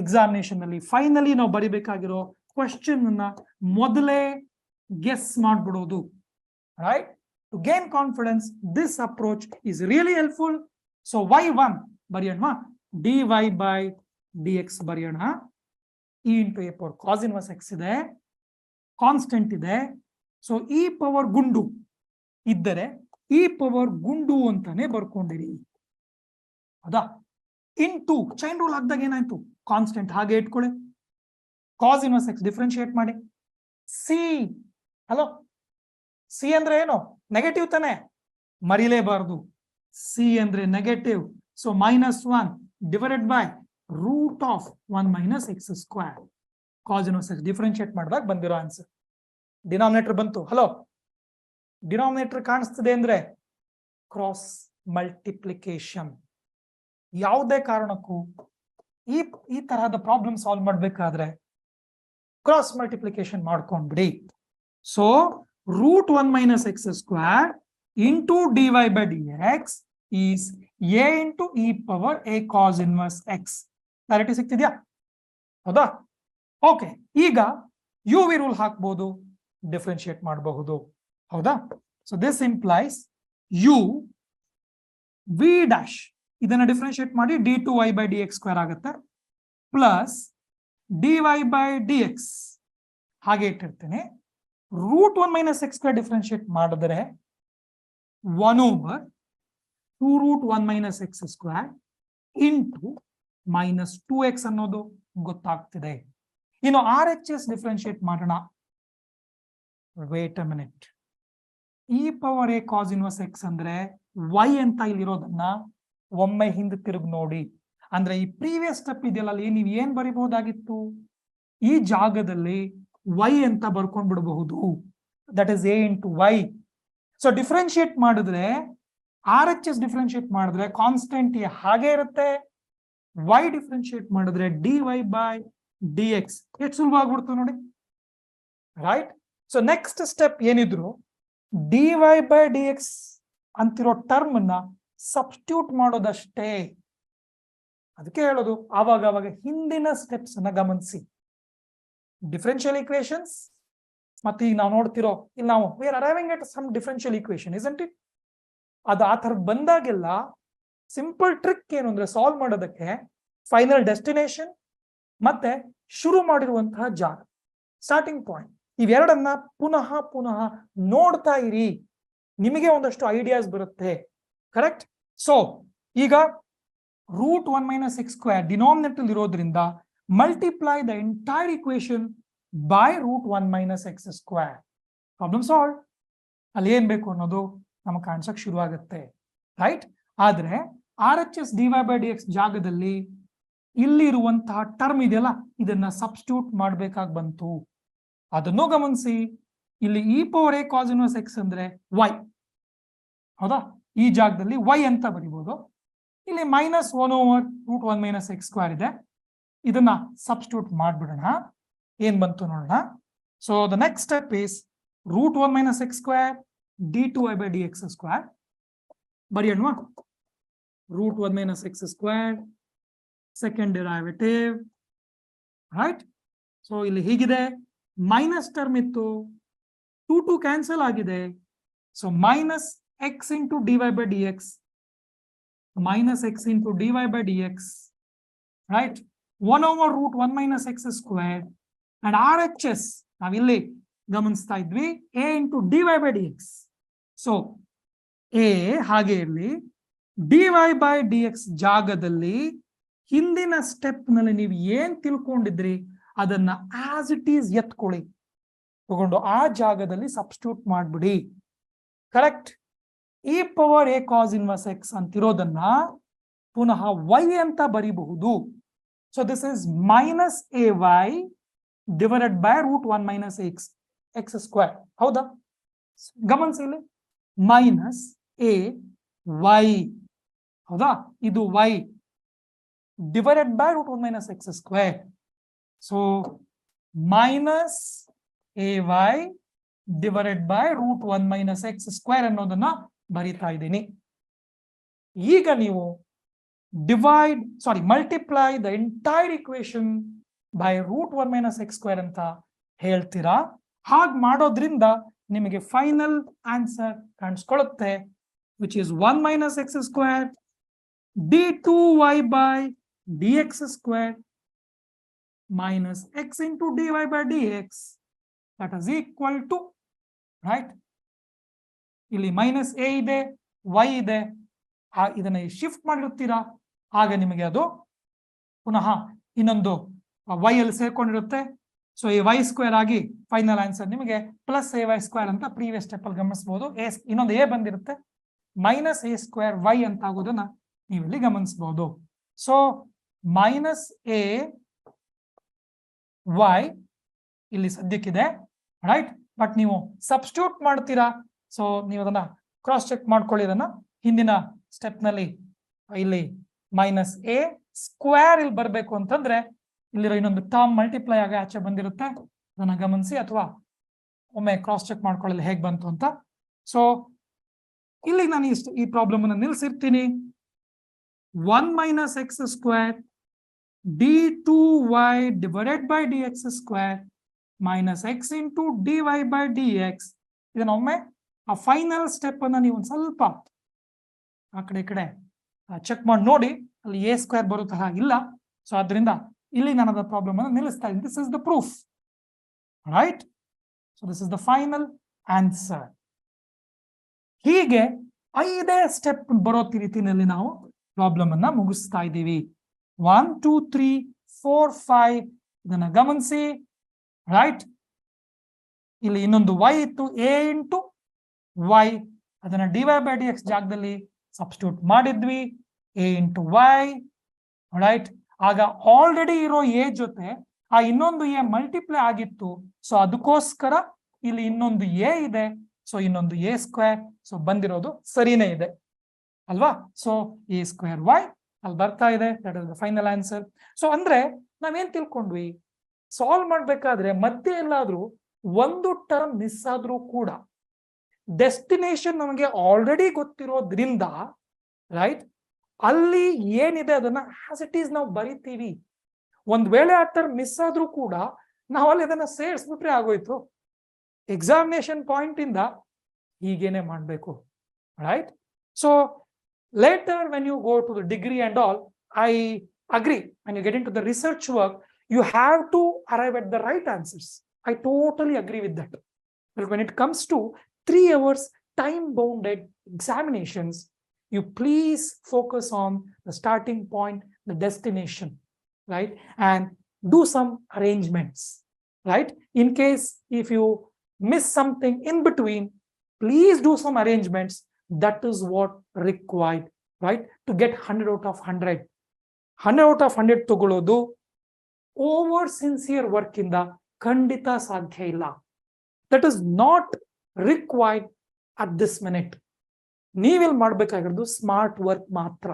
Examination ಅಲ್ಲಿ finally ನಾವು ಬರಿಬೇಕಾಗಿರೋ question ಅನ್ನ ಮೊದಲೇ ಗೆಸ್ ಮಾಡ್ಬಿಡೋದು. Right, to gain confidence this approach is really helpful. So y1 ಬರೆಯೋಣ, dy by dx ಬರೆಯೋಣ. e into a power cos inverse x ಇದೆ, constant ಇದೆ. ಸೊ ಈ ಪವರ್ ಗುಂಡು ಇದ್ದರೆ ಈ ಪವರ್ ಗುಂಡು ಅಂತಾನೆ ಬರ್ಕೊಂಡಿರಿ. ಹೌದಾ? ಇಂಟು ಚೈನ್ ರೂಲ್ ಹಾಕಿದಾಗ ಏನಾಯ್ತು, ಕಾನ್ಸ್ಟೆಂಟ್ ಹಾಗೆ ಇಟ್ಕೊಳ್ಳಿ. ಕಾಸ್ ಇನ್ವರ್ಸ್ ಎಕ್ಸ್ ಡಿಫ್ರೆನ್ಶಿಯೇಟ್ ಮಾಡಿ. ಸಿ, ಹಲೋ, ಸಿ ಅಂದ್ರೆ ಏನು? ನೆಗೆಟಿವ್ ತಾನೆ, ಮರಿಲೇಬಾರ್ದು. ಸಿ ಅಂದ್ರೆ ನೆಗೆಟಿವ್. So -1 divided by root of 1 - x square. Cos inverse x differentiate ಮಾಡಿದಾಗ ಬಂದಿರೋ ಆನ್ಸರ್. ಡಿನಾಮಿನೇಟರ್ ಬಂತು. ಹಲೋ, ಡಿನಾಮಿನೇಟರ್ ಕಾಣಿಸ್ತದೆ ಅಂದ್ರೆ ಕ್ರಾಸ್ ಮಲ್ಟಿಪ್ಲಿಕೇಶನ್. ಯಾವುದೇ ಕಾರಣಕ್ಕೂ ಈ ತರಹದ ಪ್ರಾಬ್ಲಮ್ ಸಾಲ್ವ್ ಮಾಡ್ಬೇಕಾದ್ರೆ ಕ್ರಾಸ್ ಮಲ್ಟಿಪ್ಲಿಕೇಶನ್ ಮಾಡ್ಕೊಂಡ್ಬಿಡಿ. So root 1 - x square into dy by dx is a into e power a cos inverse x. Clarity ಸಿಗ್ತಿದ್ಯಾ? ಹೌದಾ? ಓಕೆ, ಈಗ ಯು ವಿ ರೂಲ್ ಹಾಕ್ಬೋದು, ಡಿಫ್ರೆನ್ಶಿಯೇಟ್ ಮಾಡಬಹುದು. ಹೌದಾ? So this implies U V dash, ಇದನ್ನ differentiate ಮಾಡಿ d2y by dx square ಆಗುತ್ತೆ, plus dy by dx ಹಾಗೆ ಇಟ್ಟಿರ್ತೇನೆ. ರೂಟ್ 1 - x ಸ್ಕ್ವೇರ್ ಡಿಫ್ರೆನ್ಶಿಯೇಟ್ ಮಾಡಿದ್ರೆ 1/2 root 1 - x square into -2x ಅನ್ನೋದು ಗೊತ್ತಾಗ್ತಿದೆ. ಇನ್ನು RHS ಡಿಫ್ರೆನ್ಶಿಯೇಟ್ ಮಾಡೋಣ. Wait a minute. e power a cos inverse x ಅಂದ್ರೆ y ಅಂತ ಇಲ್ಲಿರೋದನ್ನ ಒಮ್ಮೆ ಹಿಂದೆ ತಿರುಗಿ ನೋಡಿ. ಅಂದ್ರೆ ಈ ಪ್ರೀವಿಯಸ್ ಸ್ಟೆಪ್ ಇದೆಯಲ್ಲ, ಅಲ್ಲಿ ನೀವು ಏನ್ ಬರಿಬಹುದಾಗಿತ್ತು, ಈ ಜಾಗದಲ್ಲಿ y ಅಂತ ಬರ್ಕೊಂಡ್ ಬಿಡಬಹುದು. That is a into y. So differentiate ಮಾಡಿದ್ರೆ RHS ಡಿಫ್ರೆನ್ಶಿಯೇಟ್ ಮಾಡಿದ್ರೆ ಕಾನ್ಸ್ಟೆಂಟ್ ಹಾಗೆ ಇರುತ್ತೆ. y ಡಿಫ್ರೆನ್ಶಿಯೇಟ್ ಮಾಡಿದ್ರೆ dy by dx. ಎಷ್ಟು ಸುಲಭ ಆಗ್ಬಿಡ್ತು ನೋಡಿ. ರೈಟ್? ಸೊ ನೆಕ್ಸ್ಟ್ ಸ್ಟೆಪ್ ಏನಿದ್ರು dy by dx ಅಂತಿರೋ ಟರ್ಮ್ ಅನ್ನ ಸಬ್ಸ್ಟಿಟ್ಯೂಟ್ ಮಾಡೋದಷ್ಟೇ. ಅದಕ್ಕೆ ಹೇಳೋದು ಆವಾಗ ಹಿಂದಿನ ಸ್ಟೆಪ್ಸ್ ಅನ್ನ ಗಮನಿಸಿ. ಡಿಫರೆನ್ಷಿಯಲ್ ಈಕ್ವೇಶನ್ಸ್ ಮತ್ತೆ ಈಗ ನಾವು ನೋಡ್ತಿರೋ ಇಲ್ಲಿ ನಾವು we are arriving at some differential equation, isn't it? ಅದು ಆ ಥರ ಬಂದಾಗೆಲ್ಲ ಸಿಂಪಲ್ ಟ್ರಿಕ್ ಏನು ಅಂದ್ರೆ ಸಾಲ್ವ್ ಮಾಡೋದಕ್ಕೆ ಫೈನಲ್ ಡೆಸ್ಟಿನೇಷನ್ ಮತ್ತೆ ಶುರು ಮಾಡಿರುವಂತಹ ಜಾಗ, ಸ್ಟಾರ್ಟಿಂಗ್ ಪಾಯಿಂಟ್, ಇವೆರಡನ್ನ ಪುನಃ ನೋಡ್ತಾ ಇರಿ. ನಿಮಗೆ ಒಂದಷ್ಟು ಐಡಿಯಾಸ್ ಬರುತ್ತೆ. ಕರೆಕ್ಟ್? ಸೊ ಈಗ ರೂಟ್ 1 - x ಸ್ಕ್ವೇರ್ ಡಿನಾಮಿನೇಟರ್ ಇರೋದ್ರಿಂದ multiply the entire equation by root 1 - x square. Problem solve. ಅಲ್ಲಿ ಏನ್ ಬೇಕು ಅನ್ನೋದು ನಮಗೆ ಕಾಣಿಸಕ್ ಶುರು ಆಗುತ್ತೆ. ರೈಟ್? ಆದ್ರೆ RHS dy by dx ಜಾಗದಲ್ಲಿ ಇಲ್ಲಿ ಇರುವಂತಹ ಟರ್ಮ್ ಇದೆಯಲ್ಲ, ಇದನ್ನ ಸಬ್ಸ್ಟಿಟ್ಯೂಟ್ ಮಾಡ್ಬೇಕಾಗಿ ಬಂತು. ಅದನ್ನು ಗಮನಿಸಿ. ಇಲ್ಲಿ e power a cos inverse x ಅಂದ್ರೆ y. ಹೌದಾ? ಈ ಜಾಗದಲ್ಲಿ y ಅಂತ ಬರಿಬಹುದು. ಇಲ್ಲಿ -1/ರೂಟ್ 1 - x ಸ್ಕ್ವೇರ್ ಇದೆ. ಇದನ್ನ ಸಬ್ಸ್ಟಿಟ್ಯೂಟ್ ಮಾಡ್ಬಿಡೋಣ. ಏನ್ ಬಂತು ನೋಡೋಣ. So the next step is root 1 - x square d2y by dx square. ಬರೆಯೋಣ. Root 1 - x square second derivative. Right? So ಇಲ್ಲಿ ಹೀಗಿದೆ, ಮೈನಸ್ ಟರ್ಮ್ ಇತ್ತು, 2 ಕ್ಯಾನ್ಸಲ್ ಆಗಿದೆ. So -x into dy by dx, -x into dy by dx, right? 1/ರೂಟ್ 1 - x square. And RHS ನಾವಿಲ್ಲಿ ಗಮನಿಸ್ತಾ ಇದ್ವಿ a into dy by dx. So a ಹಾಗೆ ಇರಲಿ, dy by dx ಜಾಗದಲ್ಲಿ ಹಿಂದಿನ ಸ್ಟೆಪ್ ನಲ್ಲಿ ನೀವು ಏನ್ ತಿಳ್ಕೊಂಡಿದ್ರಿ ಅದನ್ನ ಆಸ್ ಇಟ್ ಈಸ್ ಎತ್ಕೊಳ್ಳಿ, ತಗೊಂಡು ಆ ಜಾಗದಲ್ಲಿ ಸಬ್ಸ್ಟಿಟ್ಯೂಟ್ ಮಾಡ್ಬಿಡಿ. Correct? e power a cos inverse x ಅಂತಿರೋದನ್ನ ಪುನಃ y ಅಂತ ಬರಿಬಹುದು. So this is -ay divided by root 1 - x square. ಹೌದಾ? ಗಮನಿಸಿ, ಇಲ್ಲಿ -ay, ಹೌದಾ? ಇದು y divided by root 1 - x square. So -ay divided by root 1 - x square ಅನ್ನೋದನ್ನ ಬರಿತಾ ಇದ್ದೀನಿ. ಈಗ ನೀವು multiply the entire equation by root 1 minus x square ಅಂತ ಹೇಳ್ತೀರಾ. ಹಾಗೆ ಮಾಡೋದ್ರಿಂದ ನಿಮಗೆ final answer ಕಾಣಿಸ್ಕೊಳ್ಳುತ್ತೆ, which is 1 minus x square d2y by dx square minus x into dy by dx that is equal to, right? ಇಲ್ಲಿ minus A ಇದೆ, y ಇದೆ, ಇದನ್ನ shift ಮಾಡಿರುತ್ತೀರಾ, ಆಗ ನಿಮಗೆ ಅದು ಪುನಃ ಇನ್ನೊಂದು y ಅಲ್ಲಿ ಸೇರ್ಕೊಂಡಿರುತ್ತೆ. ಸೊ ಈ y ಸ್ಕ್ವೇರ್ ಆಗಿ ಫೈನಲ್ ಆನ್ಸರ್ ನಿಮಗೆ ಪ್ಲಸ್ ಎ ವೈ ಸ್ಕ್ವೇರ್ ಅಂತ ಪ್ರೀವಿಯಸ್ ಸ್ಟೆಪ್ ಅಲ್ಲಿ ಗಮನಿಸಬಹುದು. ಇನ್ನೊಂದು ಎ ಬಂದಿರುತ್ತೆ, ಮೈನಸ್ ಎ ಸ್ಕ್ವೇರ್ ವೈ ಅಂತ ಆಗೋದನ್ನ ನೀವಿಲ್ಲಿ ಗಮನಿಸಬಹುದು. ಸೊ ಮೈನಸ್ ಎ ವೈ ಇಲ್ಲಿ ಸದ್ಯಕ್ಕಿದೆ, ರೈಟ್? ಬಟ್ ನೀವು ಸಬ್ಸ್ಟಿಟ್ಯೂಟ್ ಮಾಡ್ತೀರಾ, ಸೊ ನೀವು ಅದನ್ನ ಕ್ರಾಸ್ ಚೆಕ್ ಮಾಡ್ಕೊಳ್ಳಿ. ಅದನ್ನ ಹಿಂದಿನ ಸ್ಟೆಪ್ ನಲ್ಲಿ ಇಲ್ಲಿ ಮೈನಸ್ ಎ ಸ್ಕ್ವೇರ್ ಇಲ್ಲಿ ಬರಬೇಕು ಅಂತಂದ್ರೆ ಇಲ್ಲಿರೋ ಇನ್ನೊಂದು ಟರ್ಮ್ ಮಲ್ಟಿಪ್ಲೈ ಆಗಿ ಆಚೆ ಬಂದಿರುತ್ತೆ, ಅದನ್ನ ಗಮನಿಸಿ, ಅಥವಾ ಒಮ್ಮೆ ಕ್ರಾಸ್ ಚೆಕ್ ಮಾಡ್ಕೊಳ್ಳಿ ಹೇಗೆ ಬಂತು ಅಂತ. ಸೊ ಇಲ್ಲಿ ನಾನು ಈ ಪ್ರಾಬ್ಲಮ್ ಅನ್ನು ನಿಲ್ಸಿರ್ತೀನಿ. 1 minus x square d2y divided by dx square minus x into dy by dx. ಇದನ್ನ ಒಮ್ಮೆ ಆ ಫೈನಲ್ ಸ್ಟೆಪ್ ಅನ್ನ ನೀವು ಒಂದು ಸ್ವಲ್ಪ ಆ ಕಡೆ ಈ ಕಡೆ ಚೆಕ್ ಮಾಡಿ ನೋಡಿ, ಅಲ್ಲಿ ಎ ಸ್ಕ್ವೇರ್ ಬರೋ ತರ ಇಲ್ಲ. ಸೊ ಆದ್ರಿಂದ ಇಲ್ಲಿ ನಾನು ಅದರ ಪ್ರಾಬ್ಲಮ್ ಅನ್ನು ನಿಲ್ಲಿಸ್ತಾ ಇದ್ದೀನಿ. This is the proof, right? So this is the final answer. ಹೀಗೆ 5 ಸ್ಟೆಪ್ ಬರೋ ರೀತಿಯಲ್ಲಿ ನಾವು ಪ್ರಾಬ್ಲಮ್ ಅನ್ನ ಮುಗಿಸ್ತಾ ಇದ್ದೀವಿ. 1 2 3 4 5 ಇದನ್ನ ಗಮನಿಸಿ, ರೈಟ್? ಇಲ್ಲಿ ಇನ್ನೊಂದು y ಇತ್ತು, a ಇಂಟು y, ಅದನ್ನ dy by dx ಜಾಗದಲ್ಲಿ ಸಬ್ಸ್ಟಿಟ್ಯೂಟ್ ಮಾಡಿದ್ವಿ, a ಇಂಟು y, ರೈಟ್? ಆಗ ಆಲ್ರೆಡಿ ಇರೋ ಎ ಜೊತೆ ಆ ಇನ್ನೊಂದು ಎ ಮಲ್ಟಿಪ್ಲೈ ಆಗಿತ್ತು, ಸೊ ಅದಕ್ಕೋಸ್ಕರ ಇಲ್ಲಿ ಇನ್ನೊಂದು ಎ ಇದೆ, ಸೊ ಇನ್ನೊಂದು ಎ ಸ್ಕ್ವೇರ್. ಸೊ ಬಂದಿರೋದು ಸರಿನೇ ಇದೆ ಅಲ್ವಾ? ಸೊ ಎ ಸ್ಕ್ವೇರ್ ವೈ ಅಲ್ಲಿ ಬರ್ತಾ ಇದೆ, that is the final answer. So ಅಂದ್ರೆ ನಾವೇನ್ ತಿಳ್ಕೊಂಡ್ವಿ, ಸಾಲ್ವ್ ಮಾಡ್ಬೇಕಾದ್ರೆ ಮಧ್ಯೆ ಎಲ್ಲಾದ್ರೂ ಒಂದು ಟರ್ಮ್ ಮಿಸ್ ಆದ್ರೂ ಕೂಡ ಡೆಸ್ಟಿನೇಷನ್ ನಮಗೆ ಆಲ್ರೆಡಿ ಗೊತ್ತಿರೋದ್ರಿಂದ, ರೈಟ್, ಅಲ್ಲಿ ಏನಿದೆ ಅದನ್ನ ಆಸ್ ಇಟ್ ಈಸ್ ನಾವು ಬರಿತೀವಿ. ಒಂದ್ ವೇಳೆ ಆ ಟರ್ಮ್ ಮಿಸ್ ಆದ್ರೂ ಕೂಡ ನಾವು ಅಲ್ಲಿ ಅದನ್ನ ಸೇರಿಸ್ಬಿಟ್ರೆ ಆಗೋಯ್ತು. ಎಕ್ಸಾಮಿನೇಷನ್ ಪಾಯಿಂಟ್ ಇಂದ ಹೀಗೇನೆ ಮಾಡ್ಬೇಕು, right? So later when you go to the degree and all, I agree, when you get into the research work you have to arrive at the right answers. I totally agree with that. But when it comes to 3 hours time bounded examinations, you please focus on the starting point, the destination, right? And do some arrangements, right? In case if you miss something in between, please do some arrangements. That is what required, right, to get 100 out of 100. 100 out of 100 ತಗೊಳ್ಳೋದು over sincere work ಇಂದ ಖಂಡಿತ ಸಾಧ್ಯ ಇಲ್ಲ. That is not required at this minute. ನೀವಿಲ್ಲಿ ಮಾಡ್ಬೇಕಾಗಿರೋದು smart work ಮಾತ್ರ.